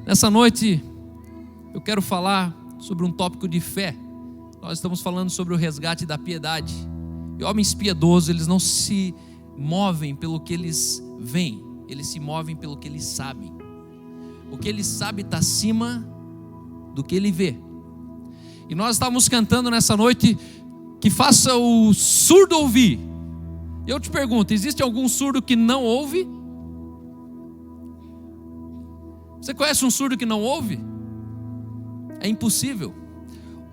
Nessa noite, eu quero falar sobre um tópico de fé. Nós estamos falando sobre o resgate da piedade. E homens piedosos, eles não se movem pelo que eles veem, eles se movem pelo que eles sabem. O que ele sabe está acima do que ele vê. E nós estávamos cantando nessa noite que faça o surdo ouvir. Eu te pergunto, existe algum surdo que não ouve? Você conhece um surdo que não ouve? É impossível.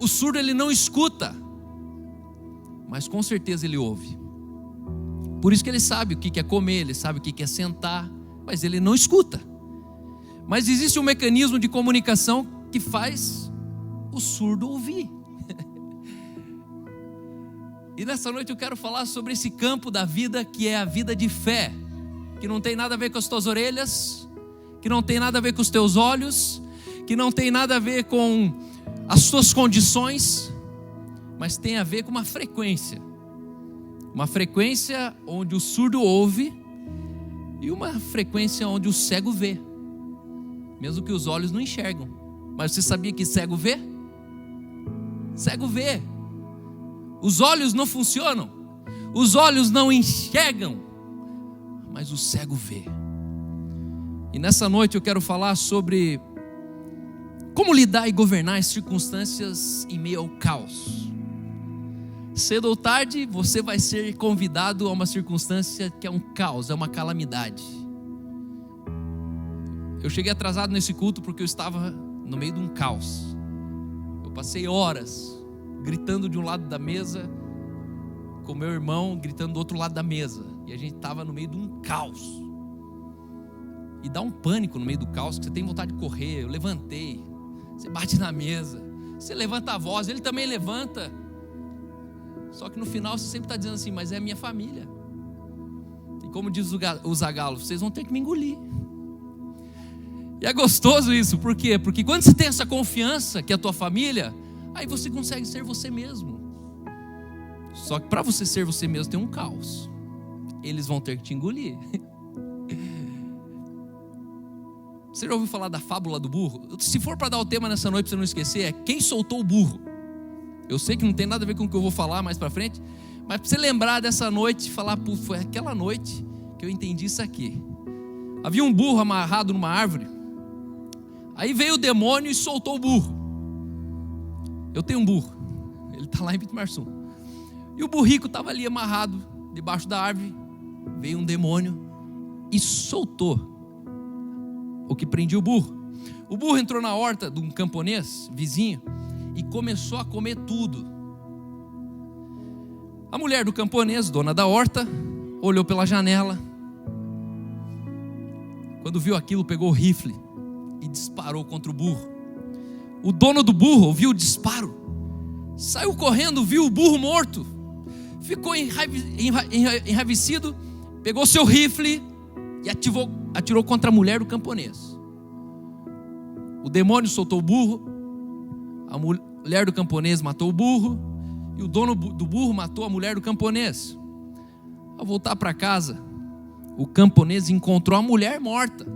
O surdo ele não escuta, mas com certeza ele ouve. Por isso que ele sabe o que é comer, ele sabe o que é sentar, mas ele não escuta. Mas existe um mecanismo de comunicação que faz o surdo ouvir. E nessa noite eu quero falar sobre esse campo da vida que é a vida de fé, que não tem nada a ver com as tuas orelhas, que não tem nada a ver com os teus olhos, que não tem nada a ver com as tuas condições, mas tem a ver com uma frequência onde o surdo ouve e uma frequência onde o cego vê, mesmo que os olhos não enxergam. Mas você sabia que cego vê? Cego vê. Os olhos não funcionam, os olhos não enxergam, mas o cego vê. E nessa noite eu quero falar sobre como lidar e governar as circunstâncias em meio ao caos. Cedo ou tarde você vai ser convidado a uma circunstância que é um caos, é uma calamidade. Eu cheguei atrasado nesse culto porque eu estava no meio de um caos. Eu passei horas gritando de um lado da mesa, com meu irmão gritando do outro lado da mesa, e a gente estava no meio de um caos. E dá um pânico no meio do caos, que você tem vontade de correr. Eu levantei, você bate na mesa, você levanta a voz, ele também levanta. Só que no final você sempre está dizendo assim, mas é a minha família. E como diz o Zagalo, vocês vão ter que me engolir. E é gostoso isso, por quê? Porque quando você tem essa confiança que é a tua família, aí você consegue ser você mesmo. Só que para você ser você mesmo tem um caos. Eles vão ter que te engolir. Você já ouviu falar da fábula do burro? Se for para dar o tema nessa noite para você não esquecer, é quem soltou o burro. Eu sei que não tem nada a ver com o que eu vou falar mais para frente, mas para você lembrar dessa noite, falar, foi aquela noite que eu entendi isso aqui. Havia um burro amarrado numa árvore. Aí veio o demônio e soltou o burro. Eu tenho um burro, ele está lá em Bitmarsum. E o burrico estava ali amarrado debaixo da árvore. Veio um demônio e soltou o que prendia o burro. O burro entrou na horta de um camponês vizinho e começou a comer tudo. A mulher do camponês, dona da horta, olhou pela janela. Quando viu aquilo, pegou o rifle e disparou contra o burro. O dono do burro ouviu o disparo, saiu correndo, viu o burro morto, ficou enraivecido, pegou seu rifle e atirou contra a mulher do camponês. O demônio soltou o burro, a mulher do camponês matou o burro, e o dono do burro matou a mulher do camponês. Ao voltar para casa, o camponês encontrou a mulher morta.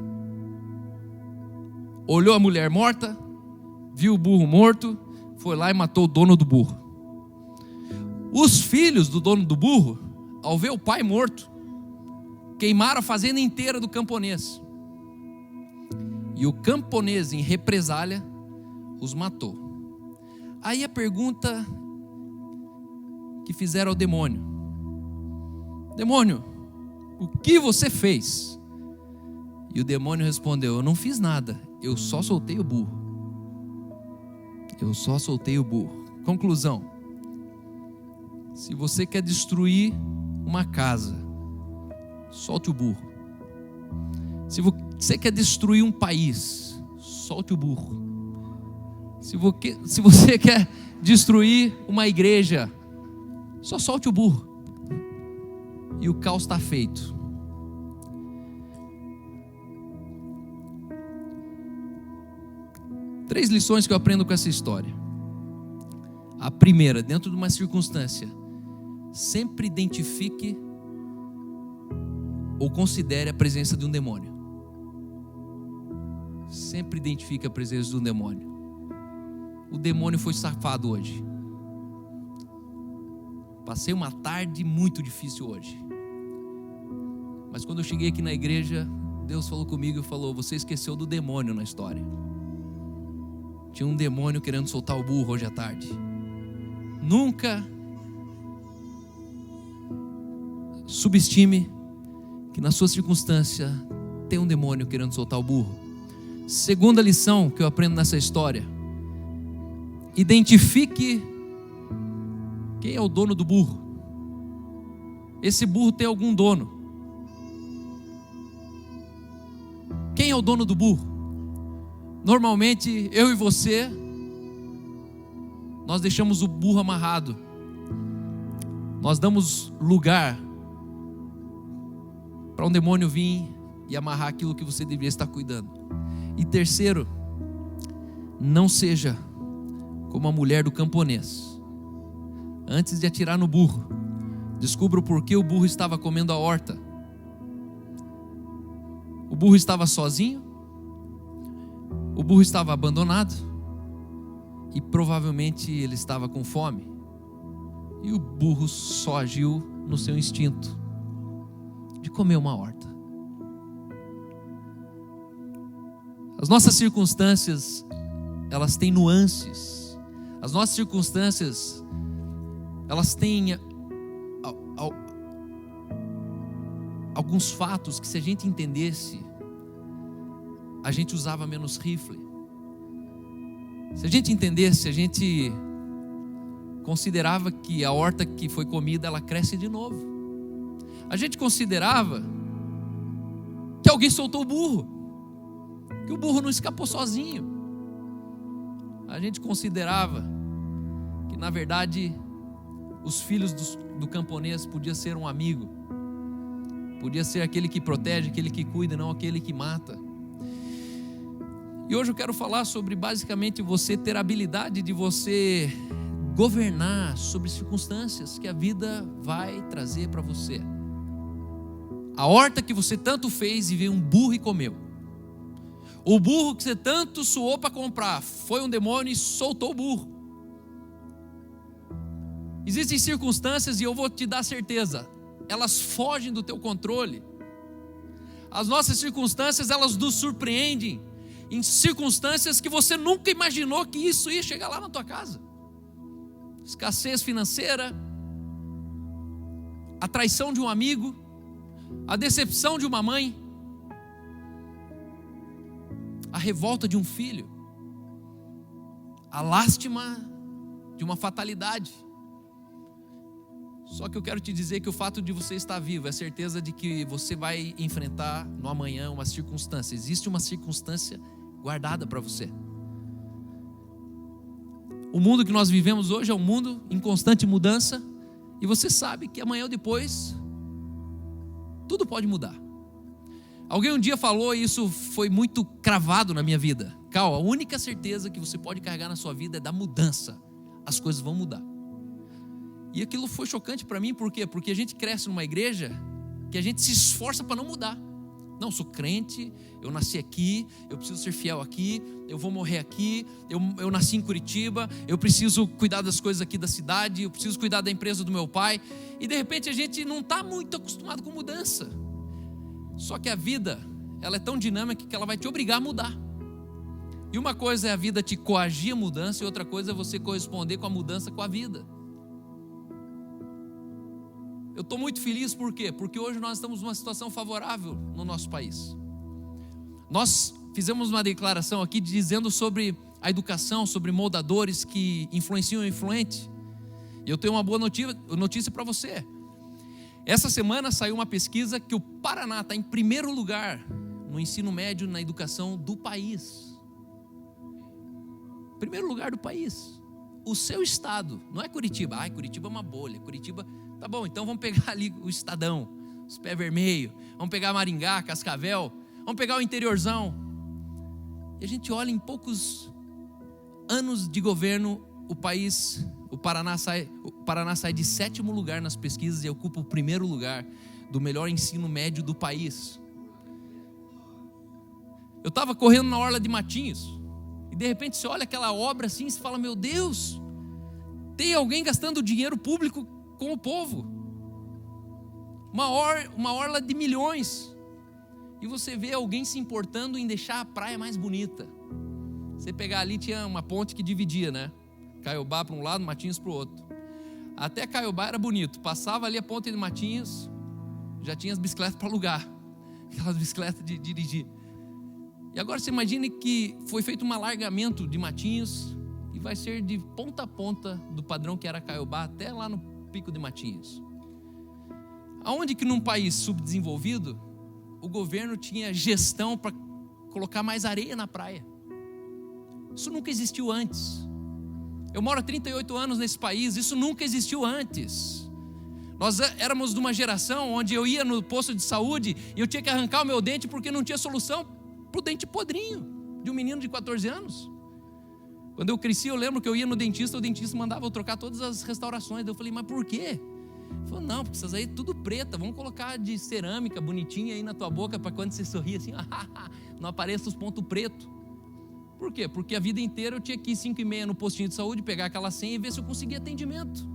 Olhou a mulher morta, viu o burro morto, foi lá e matou o dono do burro. Os filhos do dono do burro, ao ver o pai morto, queimaram a fazenda inteira do camponês. E o camponês, em represália, os matou. Aí a pergunta que fizeram ao demônio: demônio, o que você fez? E o demônio respondeu: eu não fiz nada, eu só soltei o burro. Eu só soltei o burro. Conclusão: se você quer destruir uma casa, solte o burro. Se você quer destruir um país, solte o burro. Se você quer destruir uma igreja, só solte o burro. E o caos está feito. Três lições que eu aprendo com essa história. A primeira, dentro de uma circunstância, sempre identifique ou considere a presença de um demônio. sempre identifica a presença de um demônio. O demônio foi safado hoje. Passei uma tarde muito difícil hoje. Mas quando eu cheguei aqui na igreja, Deus falou comigo e falou: você esqueceu do demônio na história. Tinha um demônio querendo soltar o burro hoje à tarde. Nunca subestime que na sua circunstância tem um demônio querendo soltar o burro. Segunda lição que eu aprendo nessa história: identifique quem é o dono do burro. Esse burro tem algum dono. Quem é o dono do burro? Normalmente eu e você, nós deixamos o burro amarrado. Nós damos lugar para um demônio vir e amarrar aquilo que você deveria estar cuidando. E terceiro, não seja como a mulher do camponês. Antes de atirar no burro, descubra o porquê o burro estava comendo a horta. O burro estava sozinho, o burro estava abandonado e provavelmente ele estava com fome. E o burro só agiu no seu instinto de comer uma horta. As nossas circunstâncias, elas têm nuances. As nossas circunstâncias, elas têm alguns fatos que, se a gente entendesse, a gente usava menos rifle. Se a gente entendesse, a gente considerava que a horta que foi comida, ela cresce de novo. A gente considerava que alguém soltou o burro, que o burro não escapou sozinho. A gente considerava que, na verdade, os filhos do camponês podia ser um amigo, podia ser aquele que protege, aquele que cuida, não aquele que mata. E hoje eu quero falar sobre, basicamente, você ter a habilidade de você governar sobre circunstâncias que a vida vai trazer para você. A horta que você tanto fez e veio um burro e comeu. O burro que você tanto suou para comprar, foi um demônio e soltou o burro. Existem circunstâncias, e eu vou te dar certeza, elas fogem do teu controle. As nossas circunstâncias, elas nos surpreendem em circunstâncias que você nunca imaginou que isso ia chegar lá na tua casa. Escassez financeira, a traição de um amigo, a decepção de uma mãe, a revolta de um filho, a lástima de uma fatalidade. Só que eu quero te dizer que o fato de você estar vivo é a certeza de que você vai enfrentar no amanhã uma circunstância. Existe uma circunstância guardada para você. O mundo que nós vivemos hoje é um mundo em constante mudança, e você sabe que amanhã ou depois tudo pode mudar. Alguém um dia falou, e isso foi muito cravado na minha vida: Cal, a única certeza que você pode carregar na sua vida é da mudança. As coisas vão mudar. E aquilo foi chocante para mim, por quê? Porque a gente cresce numa igreja que a gente se esforça para não mudar. Não, sou crente, eu nasci aqui, eu preciso ser fiel aqui, eu vou morrer aqui, eu nasci em Curitiba, eu preciso cuidar das coisas aqui da cidade, eu preciso cuidar da empresa do meu pai. E de repente a gente não está muito acostumado com mudança. Só que a vida, ela é tão dinâmica que ela vai te obrigar a mudar. E uma coisa é a vida te coagir a mudança, e outra coisa é você corresponder com a mudança com a vida. Eu estou muito feliz, por quê? Porque hoje nós estamos numa situação favorável no nosso país. Nós fizemos uma declaração aqui dizendo sobre a educação, sobre moldadores que influenciam o influente. E eu tenho uma boa notícia para você. Essa semana saiu uma pesquisa que o Paraná está em primeiro lugar no ensino médio, na educação do país. Primeiro lugar do país. O seu estado, não é Curitiba. Ai, Curitiba é uma bolha. Curitiba, tá bom, então vamos pegar ali o Estadão, os Pé Vermelho, vamos pegar Maringá, Cascavel, vamos pegar o interiorzão. E a gente olha, em poucos anos de governo, o Paraná sai de 7º lugar nas pesquisas e ocupa o primeiro lugar do melhor ensino médio do país. Eu estava correndo na orla de Matinhos, e de repente você olha aquela obra assim e você fala, meu Deus, tem alguém gastando dinheiro público com o povo. Uma orla de milhões. E você vê alguém se importando em deixar a praia mais bonita. Você pegar ali, tinha uma ponte que dividia, né? Caiobá para um lado, Matinhos para o outro. Até Caiobá era bonito. Passava ali a ponte de Matinhos, já tinha as bicicletas para alugar. Aquelas bicicletas de dirigir. E agora você imagine que foi feito um alargamento de Matinhos e vai ser de ponta a ponta do padrão que era Caiobá até lá no pico de Matinhos. Aonde que num país subdesenvolvido o governo tinha gestão para colocar mais areia na praia? Isso nunca existiu antes. Eu moro há 38 anos nesse país, isso nunca existiu antes. Nós éramos de uma geração onde eu ia no posto de saúde e eu tinha que arrancar o meu dente porque não tinha solução para o dente podrinho de um menino de 14 anos. Quando eu cresci, eu lembro que eu ia no dentista, o dentista mandava eu trocar todas as restaurações. Eu falei, mas por quê? Ele falou, não, porque essas aí tudo preta, vamos colocar de cerâmica bonitinha aí na tua boca para quando você sorrir assim, não apareça os pontos pretos. Por quê? Porque a vida inteira eu tinha que ir 5h30 no postinho de saúde, pegar aquela senha e ver se eu conseguia atendimento.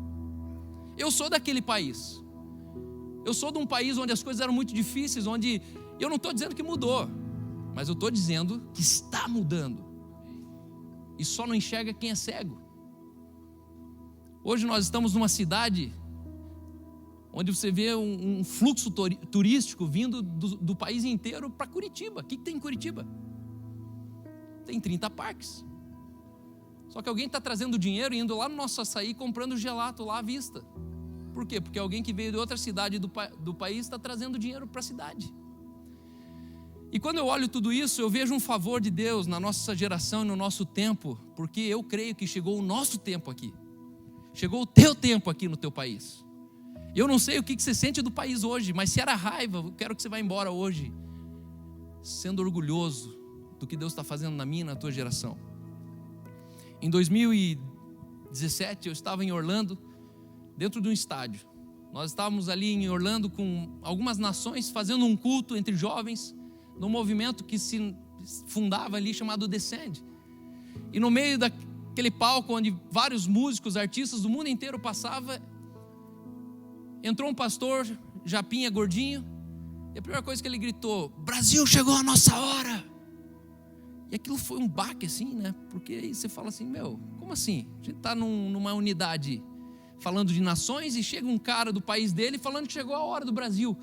Eu sou daquele país. Eu sou de um país onde as coisas eram muito difíceis, onde eu não estou dizendo que mudou, mas eu estou dizendo que está mudando. E só não enxerga quem é cego. Hoje nós estamos numa cidade onde você vê um fluxo turístico vindo do país inteiro para Curitiba. O que tem em Curitiba? Tem 30 parques. Só que alguém está trazendo dinheiro e indo lá no nosso açaí comprando gelato lá à vista. Por quê? Porque alguém que veio de outra cidade do país está trazendo dinheiro para a cidade. E quando eu olho tudo isso, eu vejo um favor de Deus na nossa geração e no nosso tempo, porque eu creio que chegou o nosso tempo aqui. Chegou o teu tempo aqui no teu país. Eu não sei o que você sente do país hoje, mas se era raiva, eu quero que você vá embora hoje sendo orgulhoso do que Deus está fazendo na minha e na tua geração. Em 2017, eu estava em Orlando, dentro de um estádio. Nós estávamos ali em Orlando com algumas nações fazendo um culto entre jovens, num movimento que se fundava ali chamado Descend. E no meio daquele palco onde vários músicos, artistas do mundo inteiro passavam, entrou um pastor, japinha, gordinho, e a primeira coisa que ele gritou, Brasil, chegou a nossa hora. E aquilo foi um baque assim, né? Porque aí você fala assim, como assim? A gente está numa unidade falando de nações e chega um cara do país dele falando que chegou a hora do Brasil.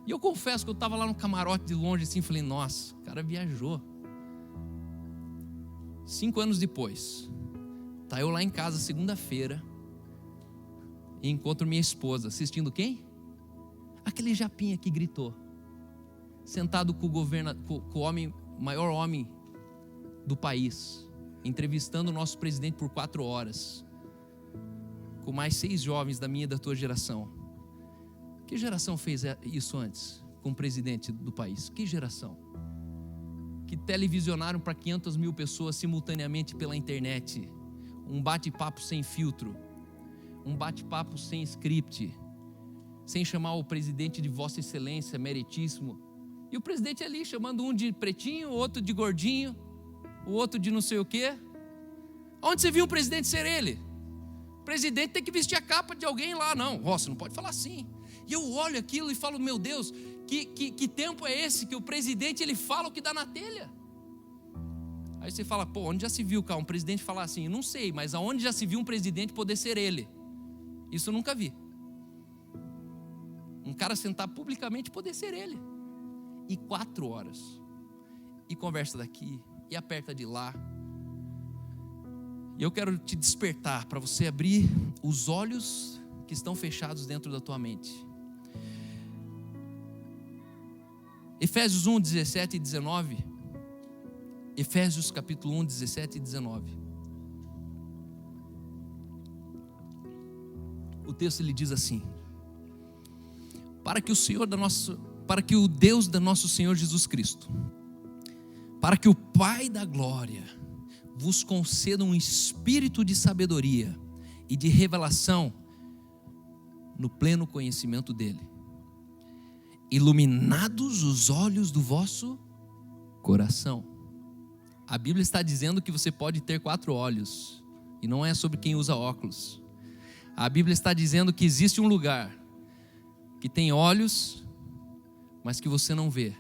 E eu confesso que eu estava lá no camarote de longe assim, falei, nossa, o cara viajou. 5 anos depois, tá eu lá em casa segunda-feira e encontro minha esposa, assistindo quem? Aquele japinha que gritou, sentado com o maior homem do país, entrevistando o nosso presidente por 4 horas, com mais 6 jovens da minha e da tua geração. Que geração fez isso antes com o presidente do país? Que geração? Que televisionaram para 500 mil pessoas simultaneamente pela internet, um bate-papo sem filtro, um bate-papo sem script, sem chamar o presidente de Vossa Excelência, meritíssimo, e o presidente ali chamando um de pretinho, o outro de gordinho, o outro de não sei o quê. Onde você viu o presidente ser ele? O presidente tem que vestir a capa de alguém lá. Não, você não pode falar assim. E eu olho aquilo e falo, meu Deus, que tempo é esse que o presidente ele fala o que dá na telha? Aí você fala, onde já se viu, um presidente falar assim? Eu não sei, mas aonde já se viu um presidente poder ser ele? Isso eu nunca vi. Um cara sentar publicamente poder ser ele. E 4 horas. E conversa daqui, e aperta de lá. E eu quero te despertar para você abrir os olhos que estão fechados dentro da tua mente. Efésios 1, 17 e 19. Efésios capítulo 1, 17 e 19. O texto ele diz assim: para que o Deus do nosso Senhor Jesus Cristo, para que o Pai da glória vos conceda um espírito de sabedoria e de revelação no pleno conhecimento dele, iluminados os olhos do vosso coração, A Bíblia está dizendo que você pode ter 4 olhos, e não é sobre quem usa óculos. A Bíblia está dizendo que existe um lugar que tem olhos, mas que você não vê,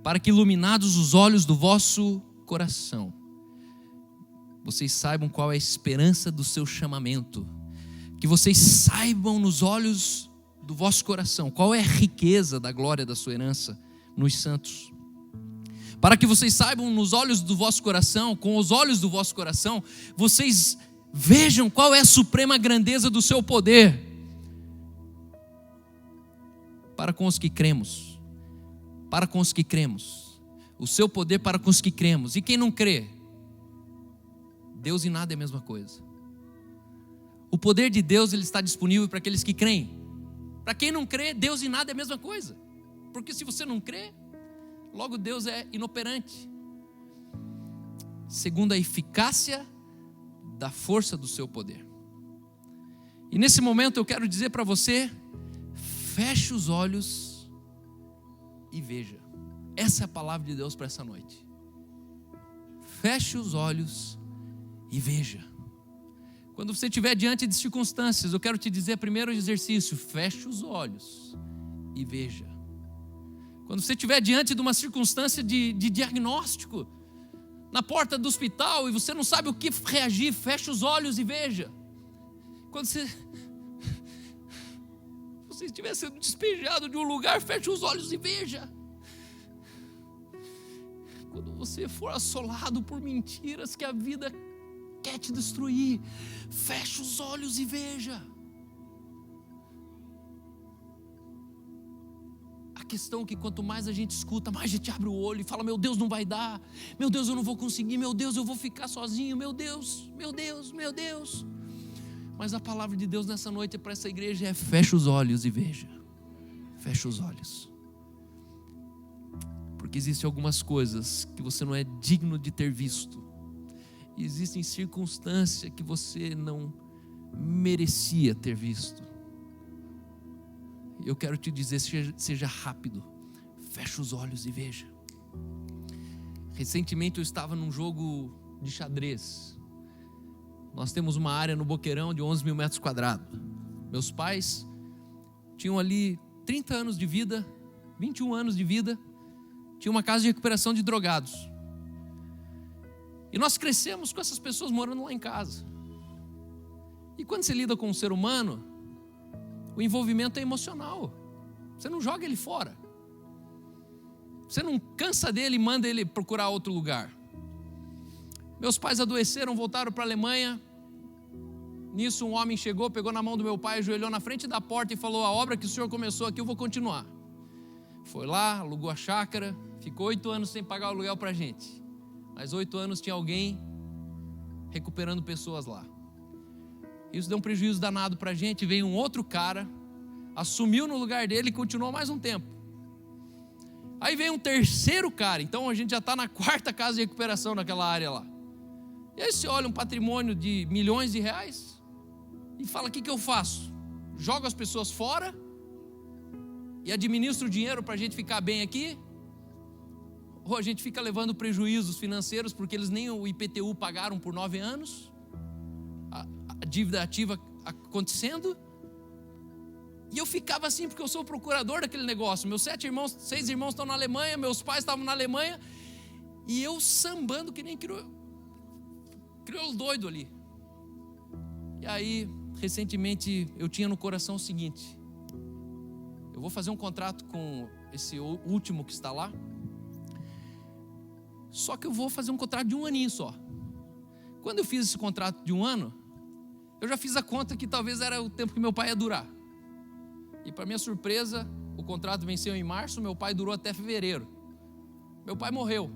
para que, iluminados os olhos do vosso coração, vocês saibam qual é a esperança do seu chamamento, que vocês saibam nos olhos do vosso coração qual é a riqueza da glória da sua herança nos santos, para que vocês saibam nos olhos do vosso coração, com os olhos do vosso coração, vocês vejam qual é a suprema grandeza do seu poder para com os que cremos, o seu poder para com os que cremos. E quem não crê, Deus e nada é a mesma coisa. O poder de Deus, ele está disponível para aqueles que creem. Para quem não crê, Deus e nada é a mesma coisa, porque se você não crê, logo Deus é inoperante, segundo a eficácia da força do seu poder. E nesse momento eu quero dizer para você: feche os olhos e veja. Essa é a palavra de Deus para essa noite. Feche os olhos e veja. Quando você estiver diante de circunstâncias, eu quero te dizer primeiro o exercício: feche os olhos e veja. Quando você estiver diante de uma circunstância de diagnóstico, na porta do hospital, e você não sabe o que reagir, feche os olhos e veja. Quando você estiver sendo despejado de um lugar, feche os olhos e veja. Quando você for assolado por mentiras que a vida quer te destruir, feche os olhos e veja. A questão é que quanto mais a gente escuta, mais a gente abre o olho e fala: meu Deus, não vai dar, meu Deus, eu não vou conseguir, meu Deus, eu vou ficar sozinho, meu Deus, meu Deus, meu Deus. Mas a palavra de Deus nessa noite para essa igreja é: feche os olhos e veja. Feche os olhos, porque existem algumas coisas que você não é digno de ter visto, e existem circunstâncias que você não merecia ter visto. Eu quero te dizer: seja rápido, feche os olhos e veja. Recentemente eu estava num jogo de xadrez. Nós temos uma área no Boqueirão de 11 mil metros quadrados. Meus pais tinham ali 30 anos de vida, 21 anos de vida, tinha uma casa de recuperação de drogados. E nós crescemos com essas pessoas morando lá em casa. E quando você lida com um ser humano, o envolvimento é emocional. Você não joga ele fora. Você não cansa dele e manda ele procurar outro lugar. Meus pais adoeceram, voltaram para a Alemanha. Nisso um homem chegou, pegou na mão do meu pai, ajoelhou na frente da porta e falou: a obra que o senhor começou aqui eu vou continuar. Foi lá, alugou a chácara, ficou 8 anos sem pagar o aluguel para a gente. Mas 8 anos tinha alguém recuperando pessoas lá. Isso deu um prejuízo danado para a gente. Veio um outro cara, assumiu no lugar dele e continuou mais um tempo. Aí veio um terceiro cara, então a gente já está na 4ª casa de recuperação naquela área lá. E aí você olha um patrimônio de milhões de reais e fala: o que eu faço? Jogo as pessoas fora e administro o dinheiro para a gente ficar bem aqui? Ou a gente fica levando prejuízos financeiros porque eles nem o IPTU pagaram por 9 anos? A dívida ativa acontecendo? E eu ficava assim, porque eu sou o procurador daquele negócio. Meus 6 irmãos estão na Alemanha, meus pais estavam na Alemanha, e eu sambando que nem crioulo doido ali. E aí, recentemente, eu tinha no coração o seguinte: eu vou fazer um contrato com esse último que está lá, só que eu vou fazer um contrato de 1 aninho só. Quando eu fiz esse contrato de 1 ano, eu já fiz a conta que talvez era o tempo que meu pai ia durar. E para minha surpresa, o contrato venceu em março, meu pai durou até fevereiro. Meu pai morreu.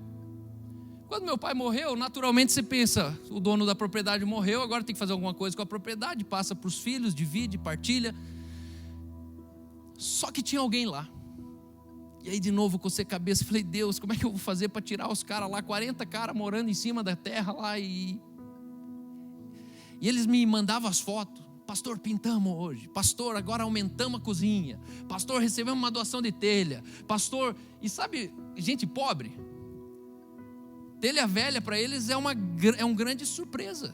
Quando meu pai morreu, naturalmente você pensa: o dono da propriedade morreu, agora tem que fazer alguma coisa com a propriedade, passa para os filhos, divide, partilha. Só que tinha alguém lá. E aí de novo eu cocei a cabeça e falei: Deus, como é que eu vou fazer para tirar os caras lá, 40 caras morando em cima da terra lá, e eles me mandavam as fotos: pastor, pintamos hoje, pastor, agora aumentamos a cozinha, pastor, recebemos uma doação de telha, pastor. E sabe, gente pobre, telha velha para eles é um grande surpresa.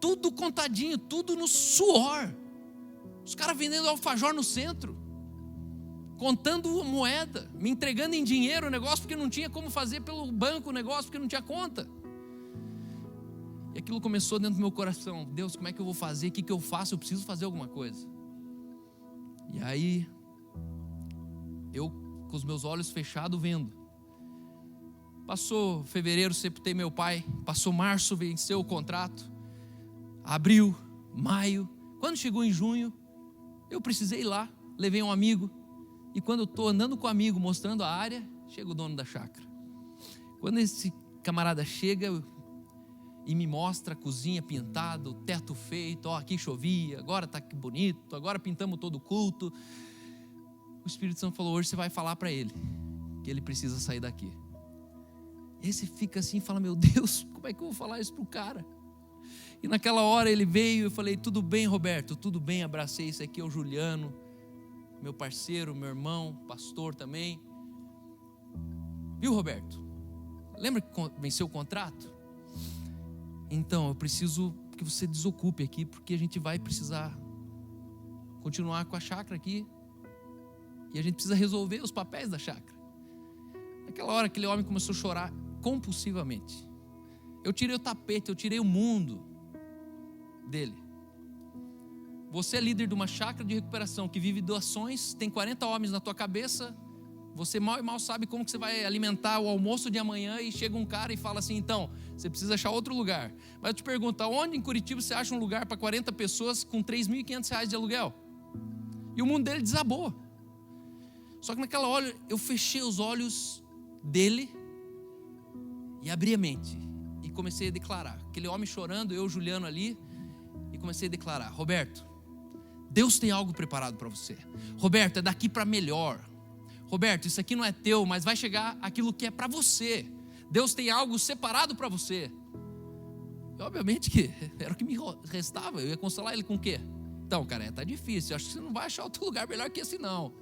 Tudo contadinho, tudo no suor. Os caras vendendo alfajor no centro, contando moeda, me entregando em dinheiro o negócio, porque não tinha como fazer pelo banco o negócio, porque não tinha conta. E aquilo começou dentro do meu coração. Deus, como é que eu vou fazer? O que eu faço? Eu preciso fazer alguma coisa. E aí, eu com os meus olhos fechados vendo. Passou fevereiro, sepultei meu pai. Passou março, venceu o contrato. Abril, maio. Quando chegou em junho, eu precisei ir lá. Levei um amigo. E quando eu estou andando com o amigo, mostrando a área, chega o dono da chácara. Quando esse camarada chega e me mostra a cozinha pintada, o teto feito, aqui chovia, agora está aqui bonito, agora pintamos todo o culto. O Espírito Santo falou, hoje você vai falar para ele que ele precisa sair daqui. E aí você fica assim e fala, meu Deus, como é que eu vou falar isso para o cara? E naquela hora ele veio e eu falei, tudo bem, Roberto, tudo bem, abracei, esse aqui é o Juliano, meu parceiro, meu irmão, pastor também. Viu, Roberto? Lembra que venceu o contrato? Então, eu preciso que você desocupe aqui, porque a gente vai precisar continuar com a chácara aqui. E a gente precisa resolver os papéis da chácara. Naquela hora, aquele homem começou a chorar compulsivamente. Eu tirei o tapete, eu tirei o mundo dele. Você é líder de uma chácara de recuperação que vive doações, tem 40 homens na tua cabeça, você mal e mal sabe como que você vai alimentar o almoço de amanhã e chega um cara e fala assim, então, você precisa achar outro lugar. Mas eu te pergunto, onde em Curitiba você acha um lugar para 40 pessoas com R$3.500 de aluguel? E o mundo dele desabou. Só que naquela hora eu fechei os olhos dele e abri a mente e comecei a declarar. Aquele homem chorando, eu, Juliano ali, e comecei a declarar, Roberto, Deus tem algo preparado para você. Roberto, é daqui para melhor. Roberto, isso aqui não é teu, mas vai chegar aquilo que é para você. Deus tem algo separado para você. E obviamente que era o que me restava. Eu ia consolar ele com o quê? Então, cara, tá difícil. Eu acho que você não vai achar outro lugar melhor que esse não.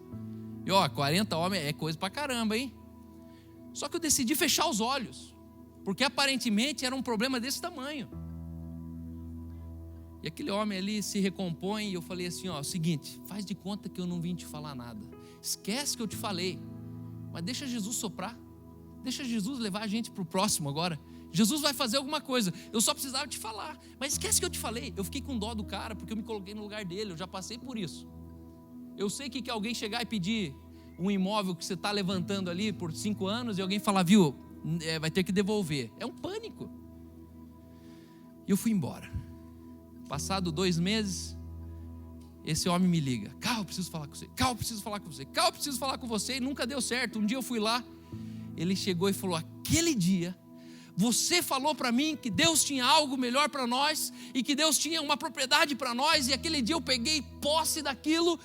E 40 homens é coisa pra caramba, hein? Só que eu decidi fechar os olhos, porque aparentemente era um problema desse tamanho. E aquele homem ali se recompõe e eu falei assim, seguinte, faz de conta que eu não vim te falar nada. Esquece que eu te falei, mas deixa Jesus soprar. Deixa Jesus levar a gente para o próximo agora. Jesus vai fazer alguma coisa, eu só precisava te falar. Mas esquece que eu te falei. Eu fiquei com dó do cara, porque eu me coloquei no lugar dele, eu já passei por isso. Eu sei que alguém chegar e pedir um imóvel que você está levantando ali por 5 anos e alguém falar, viu, vai ter que devolver. É um pânico. E eu fui embora. Passado 2 meses, esse homem me liga. Carl, eu preciso falar com você. Carl, eu preciso falar com você. Carl, eu preciso falar com você. E nunca deu certo. Um dia eu fui lá, ele chegou e falou, aquele dia, você falou para mim que Deus tinha algo melhor para nós e que Deus tinha uma propriedade para nós. E aquele dia eu peguei posse daquilo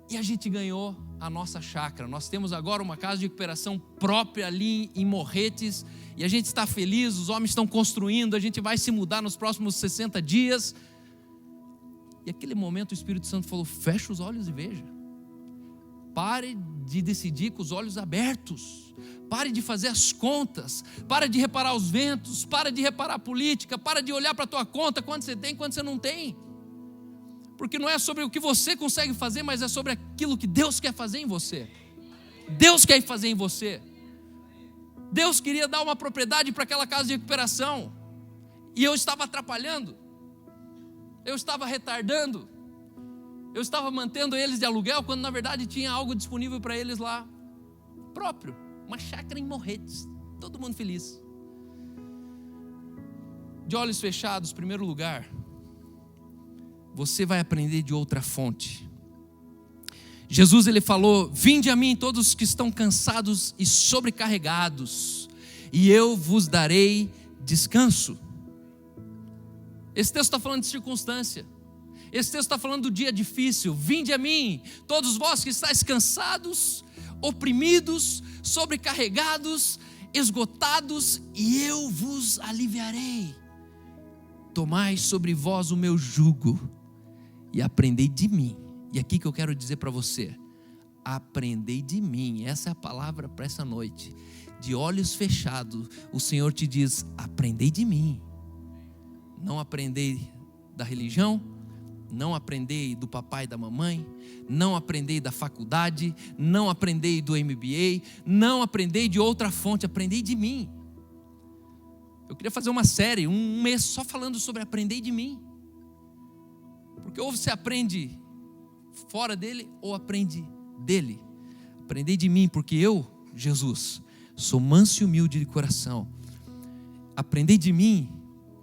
e a gente ganhou a nossa chácara. Nós temos agora uma casa de recuperação própria ali em Morretes. E a gente está feliz, os homens estão construindo, a gente vai se mudar nos próximos 60 dias. E aquele momento o Espírito Santo falou, fecha os olhos e veja. Pare de decidir com os olhos abertos. Pare de fazer as contas. Pare de reparar os ventos. Pare de reparar a política. Pare de olhar para a tua conta, quando você tem, quando você não tem. Porque não é sobre o que você consegue fazer, mas é sobre aquilo que Deus quer fazer em você. Deus quer fazer em você. Deus queria dar uma propriedade para aquela casa de recuperação. E eu estava atrapalhando. Eu estava retardando. Eu estava mantendo eles de aluguel, quando na verdade tinha algo disponível para eles lá próprio. Uma chácara em Morretes. Todo mundo feliz. De olhos fechados, primeiro lugar, você vai aprender de outra fonte. Jesus, ele falou, vinde a mim todos os que estão cansados e sobrecarregados, e eu vos darei descanso. Esse texto está falando de circunstância. Esse texto está falando do dia difícil. Vinde a mim, todos vós que estáis cansados, oprimidos, sobrecarregados, esgotados, e eu vos aliviarei. Tomai sobre vós o meu jugo e aprendei de mim. E aqui que eu quero dizer para você, aprendei de mim. Essa é a palavra para essa noite. De olhos fechados, o Senhor te diz: aprendei de mim. Não aprendei da religião, não aprendei do papai e da mamãe, não aprendei da faculdade, não aprendei do MBA, não aprendei de outra fonte, aprendei de mim. Eu queria fazer uma série, um mês só falando sobre aprender de mim. Porque ou você aprende fora dele, ou aprende dele. Aprendei de mim, porque eu, Jesus, sou manso e humilde de coração. Aprendei de mim,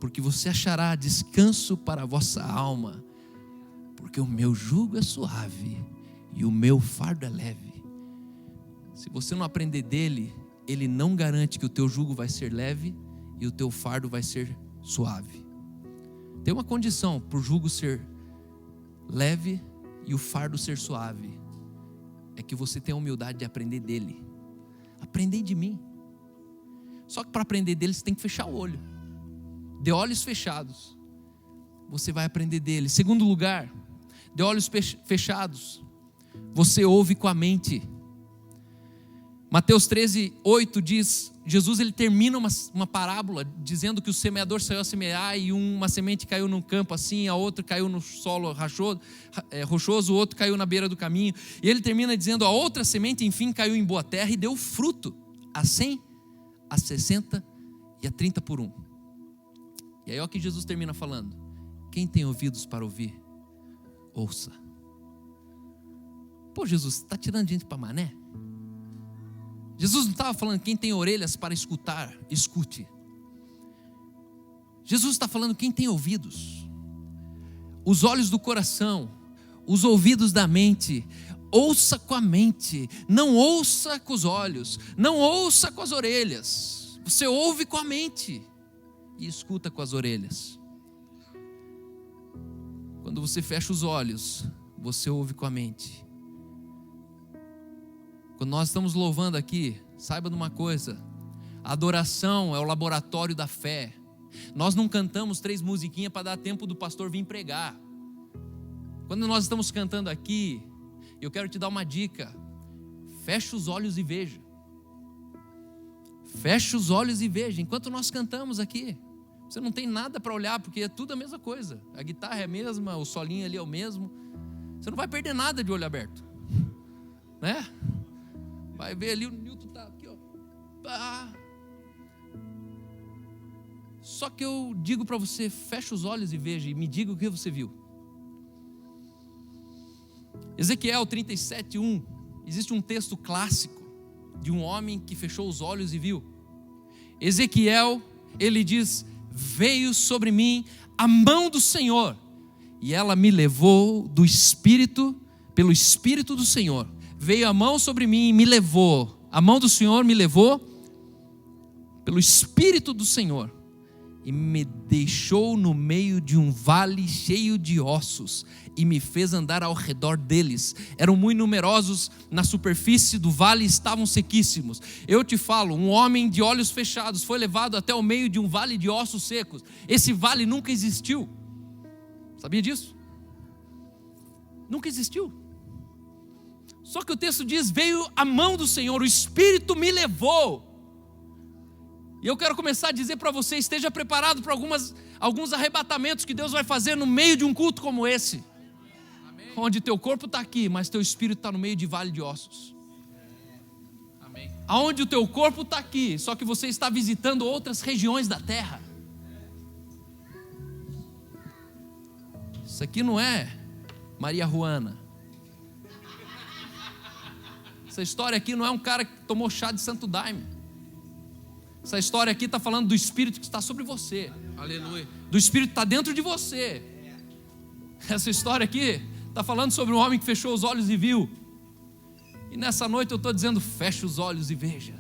porque você achará descanso para a vossa alma. Porque o meu jugo é suave e o meu fardo é leve. Se você não aprender dele, ele não garante que o teu jugo vai ser leve e o teu fardo vai ser suave. Tem uma condição para o jugo ser leve e o fardo ser suave: é que você tenha a humildade de aprender dele. Aprender de mim. Só que para aprender dele você tem que fechar o olho. De olhos fechados, você vai aprender dele. Segundo lugar, de olhos fechados, você ouve com a mente. Mateus 13:8 diz, Jesus ele termina uma parábola dizendo que o semeador saiu a semear e uma semente caiu num campo assim, a outra caiu no solo rochoso, o outro caiu na beira do caminho. E ele termina dizendo: a outra semente enfim caiu em boa terra e deu fruto, a 100, a 60 e a 30 por 1. E aí olha que Jesus termina falando: quem tem ouvidos para ouvir, ouça. Pô, Jesus, está tirando gente para mané? Jesus não estava falando quem tem orelhas para escutar, escute. Jesus está falando quem tem ouvidos, os olhos do coração, os ouvidos da mente. Ouça com a mente, não ouça com os olhos, não ouça com as orelhas. Você ouve com a mente e escuta com as orelhas. Quando você fecha os olhos, você ouve com a mente. Quando nós estamos louvando aqui, saiba de uma coisa: a adoração é o laboratório da fé. Nós não cantamos 3 musiquinhas para dar tempo do pastor vir pregar. Quando nós estamos cantando aqui, eu quero te dar uma dica: fecha os olhos e veja. Fecha os olhos e veja. Enquanto nós cantamos aqui, você não tem nada para olhar, porque é tudo a mesma coisa. A guitarra é a mesma, o solinho ali é o mesmo. Você não vai perder nada de olho aberto, né? Vai ver ali, o Newton está aqui, ó. Só que eu digo para você: fecha os olhos e veja, e me diga o que você viu. Ezequiel 37:1. Existe um texto clássico de um homem que fechou os olhos e viu. Ezequiel, ele diz: veio sobre mim a mão do Senhor, e ela me levou do Espírito, pelo Espírito do Senhor. Veio a mão sobre mim e me levou. A mão do Senhor me levou pelo Espírito do Senhor e me deixou no meio de um vale cheio de ossos e me fez andar ao redor deles. Eram muito numerosos, na superfície do vale estavam sequíssimos. Eu te falo, um homem de olhos fechados foi levado até o meio de um vale de ossos secos. Esse vale nunca existiu. Sabia disso? Nunca existiu. Só que o texto diz: veio a mão do Senhor, o Espírito me levou. E eu quero começar a dizer para você: esteja preparado para alguns arrebatamentos que Deus vai fazer no meio de um culto como esse. Amém. Onde teu corpo está aqui, mas teu espírito está no meio de vale de ossos. Amém. Aonde o teu corpo está aqui, só que você está visitando outras regiões da terra. Isso aqui não é Maria Juana. Essa história aqui não é um cara que tomou chá de santo daime. Essa história aqui está falando do Espírito que está sobre você. Aleluia. Do Espírito que está dentro de você. Essa história aqui está falando sobre um homem que fechou os olhos e viu. E nessa noite eu estou dizendo: feche os olhos e veja.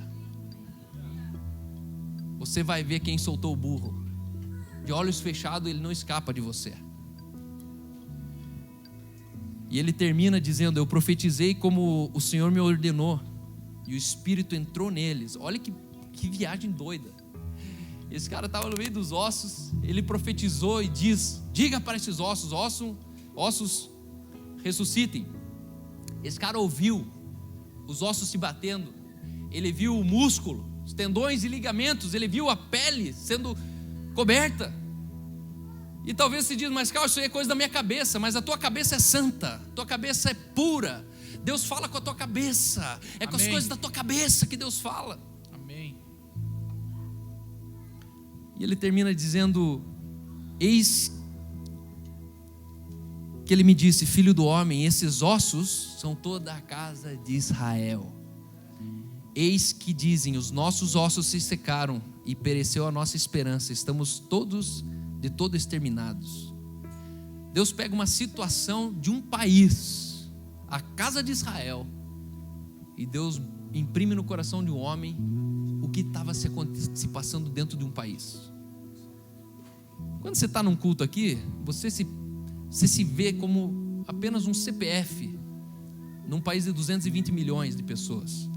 Você vai ver quem soltou o burro. De olhos fechados ele não escapa de você. E ele termina dizendo: eu profetizei como o Senhor me ordenou, e o Espírito entrou neles. Olha que viagem doida. Esse cara estava no meio dos ossos, ele profetizou e diz: diga para esses ossos ressuscitem. Esse cara ouviu os ossos se batendo, ele viu o músculo, os tendões e ligamentos, ele viu a pele sendo coberta. E talvez você diga, mas Carlos, isso aí é coisa da minha cabeça. Mas a tua cabeça é santa, a tua cabeça é pura. Deus fala com a tua cabeça, é com as coisas da tua cabeça que Deus fala. Amém. E ele termina dizendo: eis que ele me disse, filho do homem, esses ossos são toda a casa de Israel. Eis que dizem, os nossos ossos se secaram e pereceu a nossa esperança, estamos todos de todo exterminados. Deus pega uma situação de um país, a casa de Israel, e Deus imprime no coração de um homem o que estava se passando dentro de um país. Quando você está num culto aqui, você se vê como apenas um CPF num país de 220 milhões de pessoas.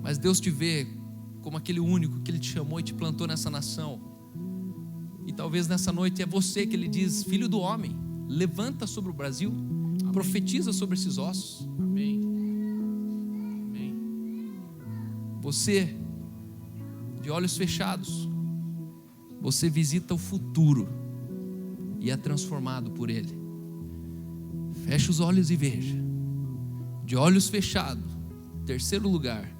Mas Deus te vê como aquele único que Ele te chamou e te plantou nessa nação. E talvez nessa noite é você que Ele diz: filho do homem, levanta sobre o Brasil, amém, profetiza sobre esses ossos. Amém. Amém. Você, de olhos fechados, você visita o futuro e é transformado por Ele. Feche os olhos e veja. De olhos fechados, terceiro lugar,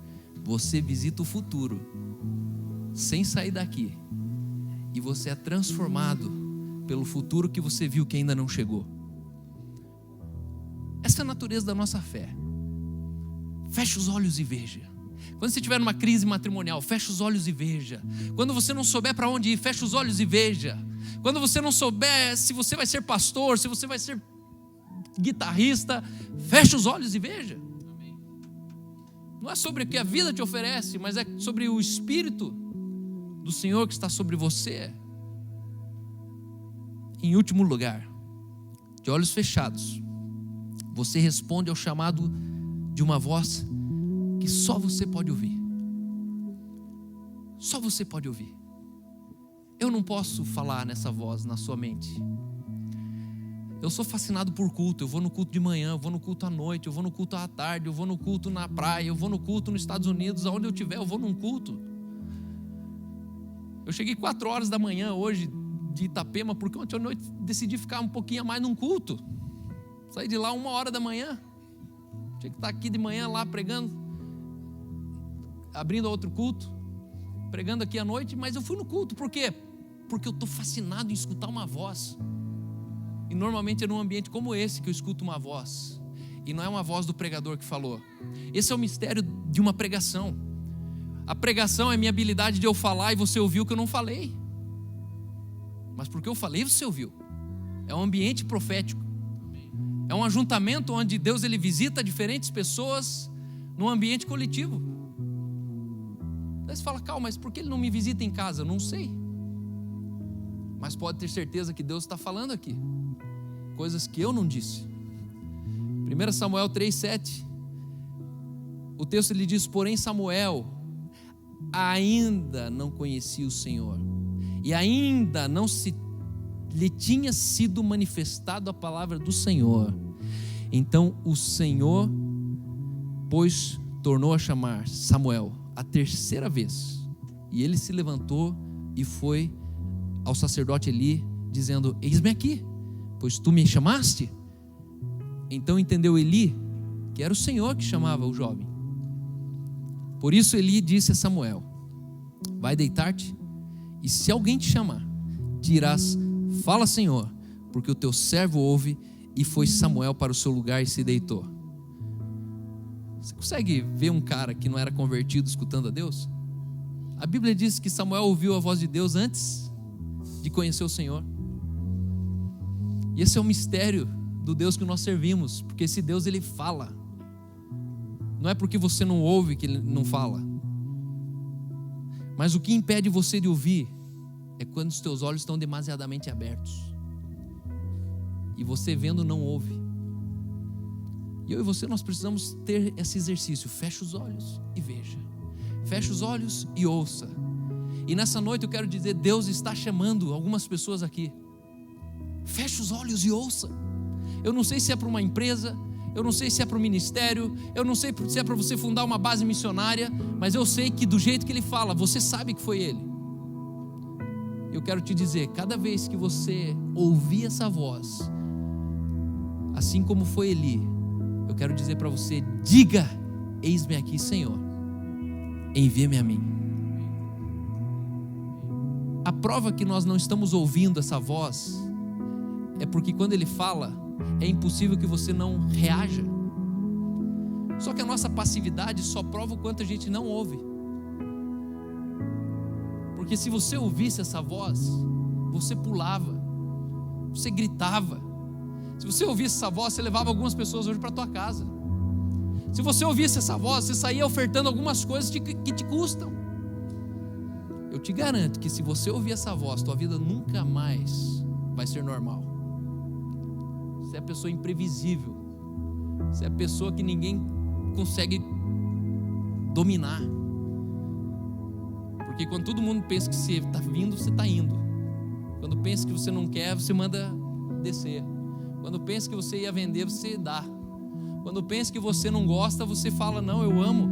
você visita o futuro sem sair daqui, e você é transformado pelo futuro que você viu que ainda não chegou. Essa é a natureza da nossa fé. Feche os olhos e veja. Quando você estiver numa crise matrimonial, feche os olhos e veja. Quando você não souber para onde ir, feche os olhos e veja. Quando você não souber se você vai ser pastor, se você vai ser guitarrista, feche os olhos e veja. Não é sobre o que a vida te oferece, mas é sobre o Espírito do Senhor que está sobre você. Em último lugar, de olhos fechados, você responde ao chamado de uma voz que só você pode ouvir. Só você pode ouvir. Eu não posso falar nessa voz na sua mente. Eu sou fascinado por culto. Eu vou no culto de manhã, eu vou no culto à noite, eu vou no culto à tarde, eu vou no culto na praia, eu vou no culto nos Estados Unidos, aonde eu estiver, eu vou num culto. Eu cheguei 4 horas da manhã hoje de Itapema, porque ontem à noite decidi ficar um pouquinho a mais num culto. Saí de lá 1 hora da manhã. Tinha que estar aqui de manhã lá pregando, abrindo outro culto, pregando aqui à noite, mas eu fui no culto. Por quê? Porque eu estou fascinado em escutar uma voz. E normalmente é num ambiente como esse que eu escuto uma voz. E não é uma voz do pregador que falou. Esse é o mistério de uma pregação. A pregação é a minha habilidade de eu falar e você ouviu o que eu não falei. Mas porque eu falei, você ouviu. É um ambiente profético. É um ajuntamento onde Deus ele visita diferentes pessoas num ambiente coletivo. Daí você fala, calma, mas por que Ele não me visita em casa? Eu não sei. Mas pode ter certeza que Deus está falando aqui coisas que eu não disse. 1 Samuel 3,7, o texto ele diz: porém Samuel ainda não conhecia o Senhor, e ainda não lhe tinha sido manifestado a palavra do Senhor. Então o Senhor, pois, tornou a chamar Samuel a 3ª vez, e ele se levantou e foi ao sacerdote Eli, dizendo: eis-me aqui, pois tu me chamaste. Então entendeu Eli que era o Senhor que chamava o jovem. Por isso Eli disse a Samuel: vai deitar-te, e se alguém te chamar, dirás: fala, Senhor, porque o teu servo ouve. E foi Samuel para o seu lugar e se deitou. Você consegue ver um cara que não era convertido escutando a Deus? A Bíblia diz que Samuel ouviu a voz de Deus antes de conhecer o Senhor. E esse é o mistério do Deus que nós servimos, porque esse Deus ele fala. Não é porque você não ouve que ele não fala. Mas o que impede você de ouvir é quando os teus olhos estão demasiadamente abertos. E você vendo não ouve. E eu e você, nós precisamos ter esse exercício. Fecha os olhos e veja. Fecha os olhos e ouça. E nessa noite eu quero dizer, Deus está chamando algumas pessoas aqui. Fecha os olhos e ouça. Eu não sei se é para uma empresa, eu não sei se é para o ministério, eu não sei se é para você fundar uma base missionária, mas eu sei que do jeito que ele fala, você sabe que foi ele. Eu quero te dizer, cada vez que você ouvir essa voz, assim como foi Eli, eu quero dizer para você, diga: eis-me aqui, Senhor, envia-me a mim. A prova que nós não estamos ouvindo essa voz é porque quando ele fala, é impossível que você não reaja. Só que a nossa passividade só prova o quanto a gente não ouve. Porque se você ouvisse essa voz, você pulava, você gritava. Se você ouvisse essa voz, você levava algumas pessoas hoje para a tua casa. Se você ouvisse essa voz, você saía ofertando algumas coisas que te custam. Eu te garanto que se você ouvir essa voz, tua vida nunca mais vai ser normal. Você é a pessoa imprevisível. Você é a pessoa que ninguém consegue dominar. Porque quando todo mundo pensa que você está vindo, você está indo. Quando pensa que você não quer, você manda descer. Quando pensa que você ia vender, você dá. Quando pensa que você não gosta, você fala: não, eu amo.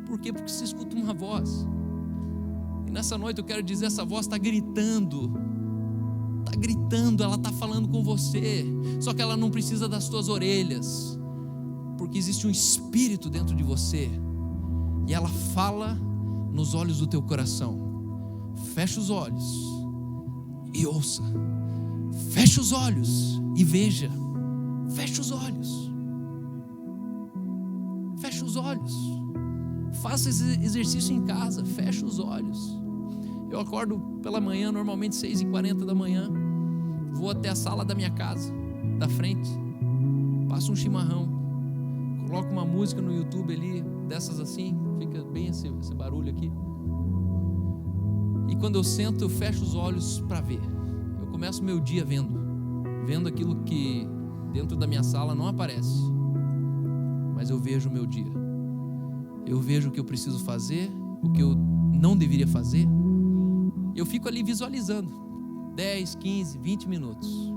Por quê? Porque você escuta uma voz. E nessa noite eu quero dizer, essa voz está gritando. Está gritando, ela está falando com você. Só que ela não precisa das tuas orelhas. Porque existe um espírito dentro de você. E ela fala nos olhos do teu coração. Fecha os olhos e ouça. Fecha os olhos e veja. Fecha os olhos. Fecha os olhos. Faça esse exercício em casa. Fecha os olhos. Eu acordo pela manhã, normalmente 6h40 da manhã. Vou até a sala da minha casa, da frente. Passo um chimarrão. Coloco uma música no YouTube ali, dessas assim. Fica bem esse barulho aqui. E quando eu sento, eu fecho os olhos para ver. Eu começo meu dia vendo aquilo que dentro da minha sala não aparece. Mas eu vejo o meu dia. Eu vejo o que eu preciso fazer, o que eu não deveria fazer. Eu fico ali visualizando 10, 15, 20 minutos.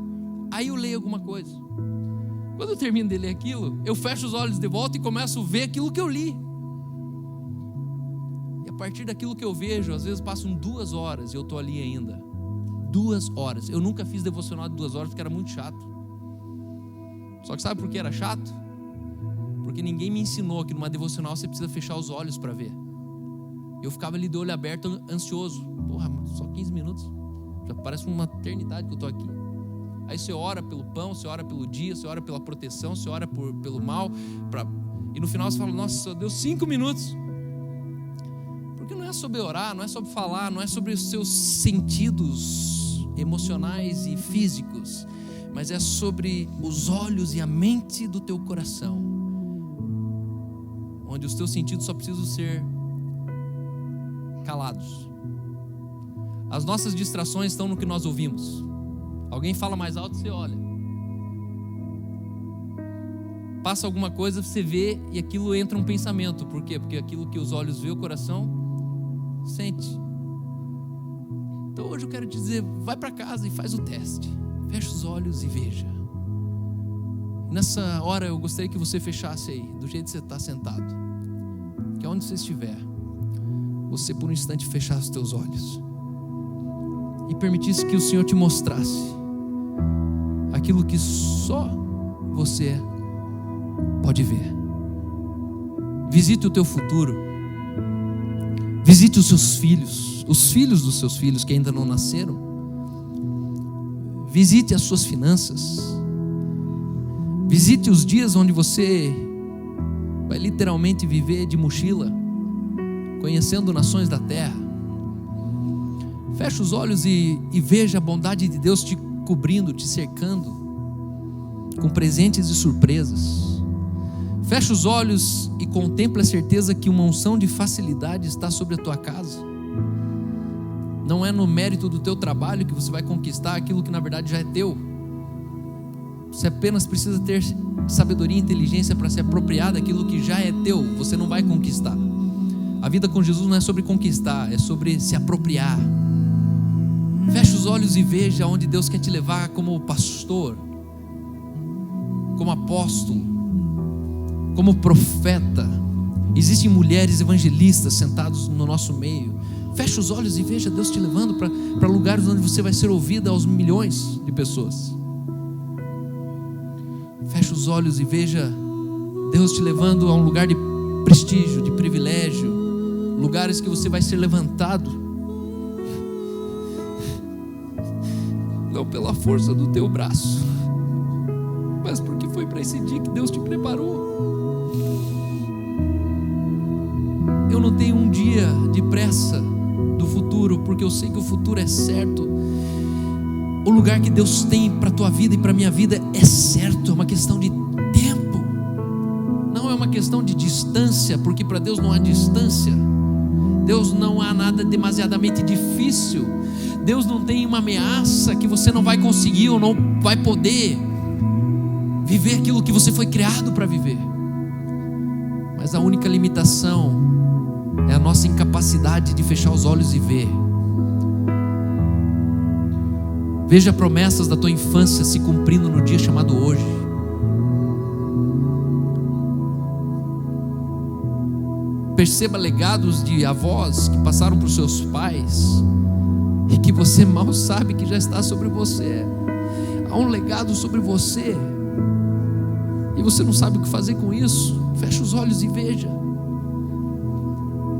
Aí eu leio alguma coisa. Quando eu termino de ler aquilo, eu fecho os olhos de volta e começo a ver aquilo que eu li. E a partir daquilo que eu vejo, às vezes passam 2 horas e eu estou ali ainda. 2 horas. Eu nunca fiz devocional de 2 horas porque era muito chato. Só que sabe por que era chato? Porque ninguém me ensinou que numa devocional você precisa fechar os olhos para ver. Eu ficava ali de olho aberto, ansioso. Porra, só 15 minutos. Já parece uma eternidade que eu estou aqui. Aí você ora pelo pão, você ora pelo dia, você ora pela proteção, você ora pelo mal. E no final você fala: nossa, só deu 5 minutos. Porque não é sobre orar, não é sobre falar, não é sobre os seus sentidos emocionais e físicos, mas é sobre os olhos e a mente do teu coração, onde os teus sentidos só precisam ser calados. As nossas distrações estão no que nós ouvimos. Alguém fala mais alto, você olha. Passa alguma coisa, você vê e aquilo entra um pensamento. Por quê? Porque aquilo que os olhos vê, o coração sente. Então hoje eu quero te dizer, vai para casa e faz o teste. Fecha os olhos e veja. Nessa hora eu gostaria que você fechasse aí, do jeito que você está sentado. Que onde você estiver, você por um instante fechasse os teus olhos e permitisse que o Senhor te mostrasse aquilo que só você pode ver. Visite o teu futuro. Visite os seus filhos, os filhos dos seus filhos que ainda não nasceram. Visite as suas finanças. Visite os dias onde você vai literalmente viver de mochila, conhecendo nações da terra. Feche os olhos e veja a bondade de Deus te cobrindo, te cercando com presentes e surpresas. Feche os olhos e contemple a certeza que uma unção de facilidade está sobre a tua casa. Não é no mérito do teu trabalho que você vai conquistar aquilo que na verdade já é teu. Você apenas precisa ter sabedoria e inteligência para se apropriar daquilo que já é teu. Você não vai conquistar. A vida com Jesus não é sobre conquistar, é sobre se apropriar. Feche os olhos e veja onde Deus quer te levar como pastor, como apóstolo, como profeta. Existem mulheres evangelistas sentados no nosso meio. Feche os olhos e veja Deus te levando para lugares onde você vai ser ouvida aos milhões de pessoas. Feche os olhos e veja Deus te levando a um lugar de prestígio, de privilégio, lugares que você vai ser levantado, não pela força do teu braço, mas porque foi para esse dia que Deus te preparou. Eu não tenho um dia de pressa do futuro, porque eu sei que o futuro é certo. O lugar que Deus tem para a tua vida e para a minha vida é certo, é uma questão de tempo, não é uma questão de distância, porque para Deus não há distância. Deus não há nada demasiadamente difícil. Deus não tem uma ameaça que você não vai conseguir ou não vai poder viver aquilo que você foi criado para viver. Mas a única limitação é a nossa incapacidade de fechar os olhos e ver. Veja promessas da tua infância se cumprindo no dia chamado hoje. Perceba legados de avós que passaram por seus pais e que você mal sabe que já está sobre você. Há um legado sobre você e você não sabe o que fazer com isso. Feche os olhos e veja.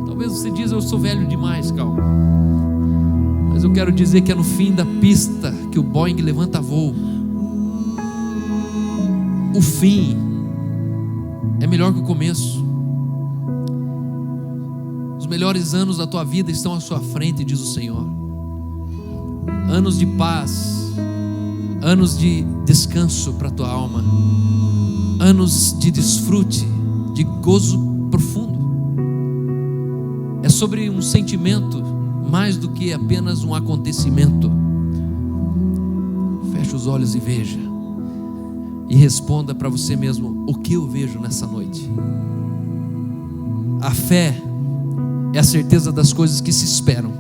Talvez você diz: eu sou velho demais, calma. Mas eu quero dizer que é no fim da pista que o Boeing levanta voo. O fim é melhor que o começo. Os melhores anos da tua vida estão à sua frente, diz o Senhor. Anos de paz, anos de descanso para a tua alma, anos de desfrute, de gozo profundo. É sobre um sentimento mais do que apenas um acontecimento. Feche os olhos e veja, e responda para você mesmo: o que eu vejo nessa noite? A fé é a certeza das coisas que se esperam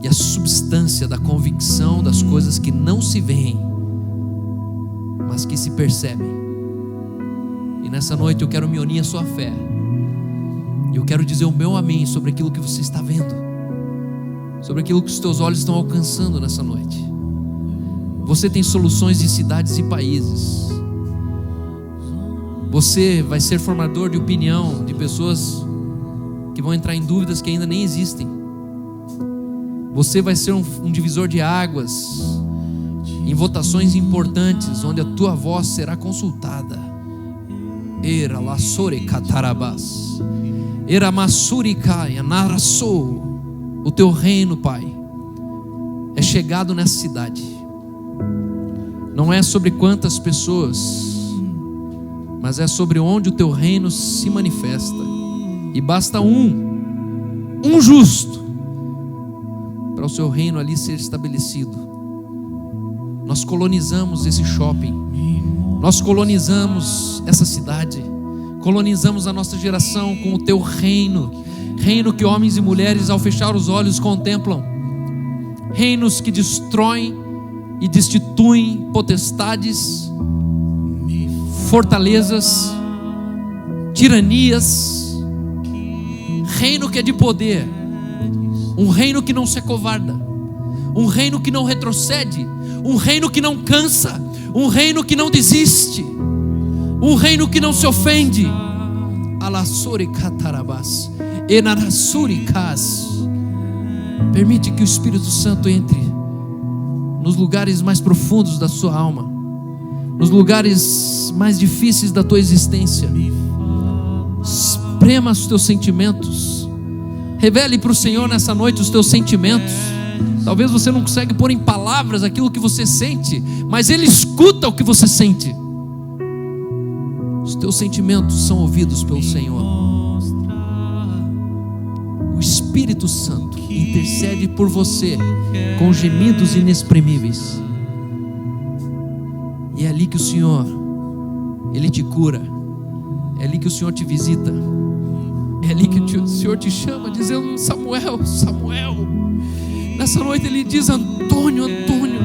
e a substância da convicção das coisas que não se veem, mas que se percebem. E nessa noite eu quero me unir à sua fé. Eu quero dizer o meu amém sobre aquilo que você está vendo, sobre aquilo que os teus olhos estão alcançando nessa noite. Você tem soluções de cidades e países. Você vai ser formador de opinião de pessoas que vão entrar em dúvidas que ainda nem existem. Você vai ser um divisor de águas em votações importantes, onde a tua voz será consultada. Era la sore catarabás. Era masuricaia narassou. O teu reino, Pai, é chegado nessa cidade. Não é sobre quantas pessoas, mas é sobre onde o teu reino se manifesta. E basta um justo para o seu reino ali ser estabelecido. Nós colonizamos esse shopping, nós colonizamos essa cidade, colonizamos a nossa geração com o teu reino, reino que homens e mulheres ao fechar os olhos contemplam, reinos que destroem e destituem potestades, fortalezas, tiranias, reino que é de poder, um reino que não se acovarda, um reino que não retrocede, um reino que não cansa, um reino que não desiste, um reino que não se ofende. Alassori catarabás, enarassuri cas. Permite que o Espírito Santo entre nos lugares mais profundos da sua alma, nos lugares mais difíceis da tua existência. Esprema os teus sentimentos. Revele para o Senhor nessa noite os teus sentimentos. Talvez você não consiga pôr em palavras aquilo que você sente, mas Ele escuta o que você sente. Os teus sentimentos são ouvidos pelo Senhor. O Espírito Santo intercede por você com gemidos inexprimíveis. E é ali que o Senhor, Ele te cura. É ali que o Senhor te visita. É ali que o Senhor te chama, dizendo: Samuel, Samuel. Nessa noite Ele diz: Antônio, Antônio.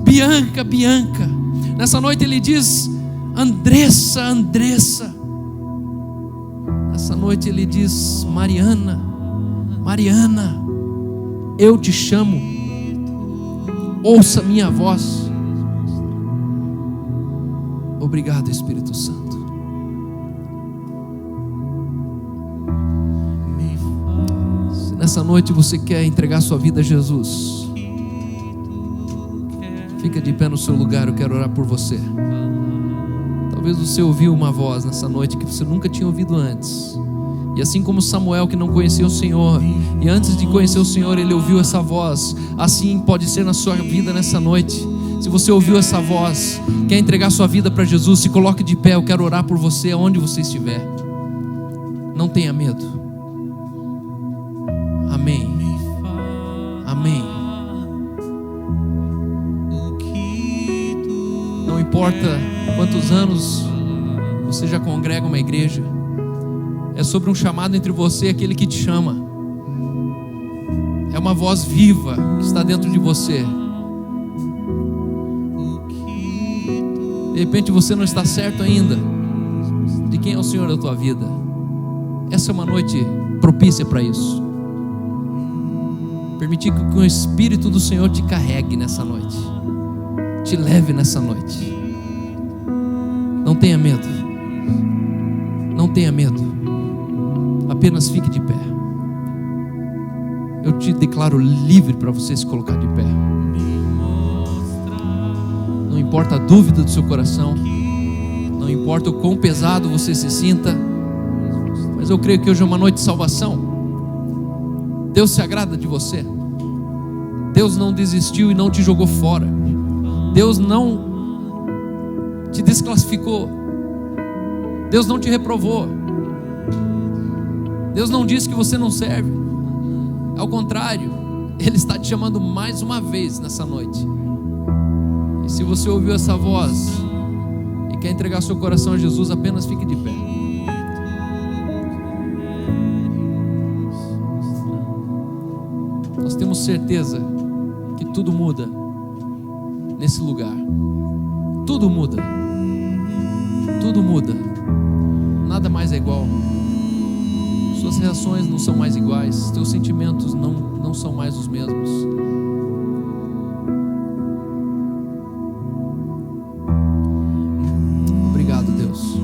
Bianca, Bianca. Nessa noite Ele diz: Andressa, Andressa. Essa noite ele diz: Mariana, Mariana, eu te chamo, ouça minha voz. Obrigado, Espírito Santo. Se nessa noite você quer entregar sua vida a Jesus, fica de pé no seu lugar, eu quero orar por você. Talvez você ouviu uma voz nessa noite que você nunca tinha ouvido antes. E assim como Samuel, que não conhecia o Senhor, e antes de conhecer o Senhor ele ouviu essa voz, assim pode ser na sua vida nessa noite. Se você ouviu essa voz, quer entregar sua vida para Jesus, se coloque de pé, eu quero orar por você aonde você estiver. Não tenha medo. Amém. Amém. Não importa quantos anos você já congrega uma igreja, é sobre um chamado entre você e aquele que te chama. É uma voz viva que está dentro de você. De repente você não está certo ainda de quem é o Senhor da tua vida. Essa é uma noite propícia para isso. Permitir que o Espírito do Senhor te carregue nessa noite, te leve nessa noite. Não tenha medo. Não tenha medo. Apenas fique de pé. Eu te declaro livre para você se colocar de pé. Não importa a dúvida do seu coração, não importa o quão pesado você se sinta, mas eu creio que hoje é uma noite de salvação. Deus se agrada de você. Deus não desistiu e não te jogou fora. Deus não te desclassificou. Deus não te reprovou. Deus não disse que você não serve. Ao contrário, Ele está te chamando mais uma vez nessa noite. E se você ouviu essa voz e quer entregar seu coração a Jesus, apenas fique de pé. Nós temos certeza que tudo muda nesse lugar. Tudo muda. Tudo muda. Nada mais é igual. Suas reações não são mais iguais. Teus sentimentos não são mais os mesmos. Obrigado, Deus.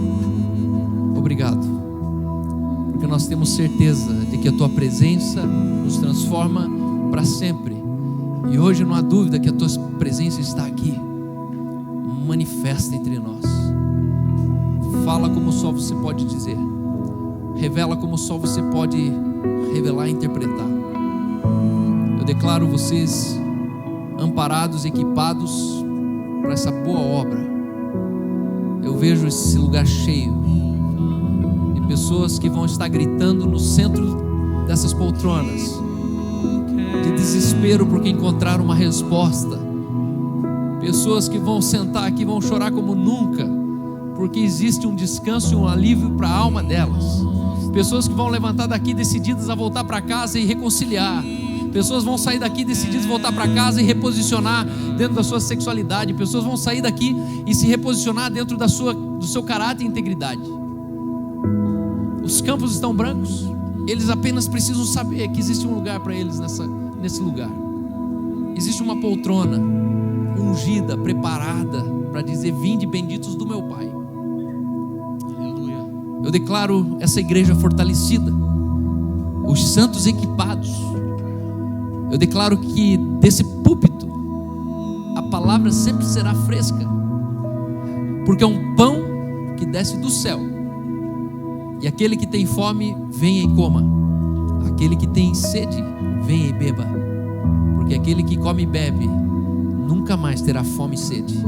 Obrigado. Porque nós temos certeza de que a Tua presença nos transforma para sempre. E hoje não há dúvida que a Tua presença está aqui. Manifesta entre nós. Fala como só você pode dizer. Revela como só você pode revelar e interpretar. Eu declaro vocês amparados, equipados para essa boa obra. Eu vejo esse lugar cheio de pessoas que vão estar gritando no centro dessas poltronas, de desespero porque encontraram uma resposta. Pessoas que vão sentar aqui, vão chorar como nunca, porque existe um descanso e um alívio para a alma delas. Pessoas que vão levantar daqui decididas a voltar para casa e reconciliar. Pessoas vão sair daqui decididas a voltar para casa e reposicionar dentro da sua sexualidade. Pessoas vão sair daqui e se reposicionar dentro do seu caráter e integridade. Os campos estão brancos. Eles apenas precisam saber que existe um lugar para eles nesse lugar. Existe uma poltrona ungida, preparada para dizer: vinde benditos do meu Pai. Eu declaro essa igreja fortalecida, os santos equipados. Eu declaro que desse púlpito a palavra sempre será fresca, porque é um pão que desce do céu. E aquele que tem fome, venha e coma. Aquele que tem sede, venha e beba. Porque aquele que come e bebe nunca mais terá fome e sede.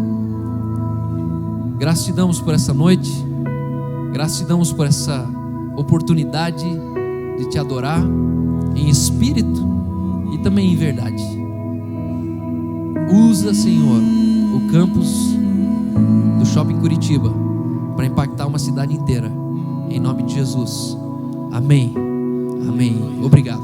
Graças te damos por essa noite. Graças te damos por essa oportunidade de te adorar em espírito e também em verdade. Usa, Senhor, o campus do Shopping Curitiba para impactar uma cidade inteira. Em nome de Jesus. Amém. Amém. Obrigado.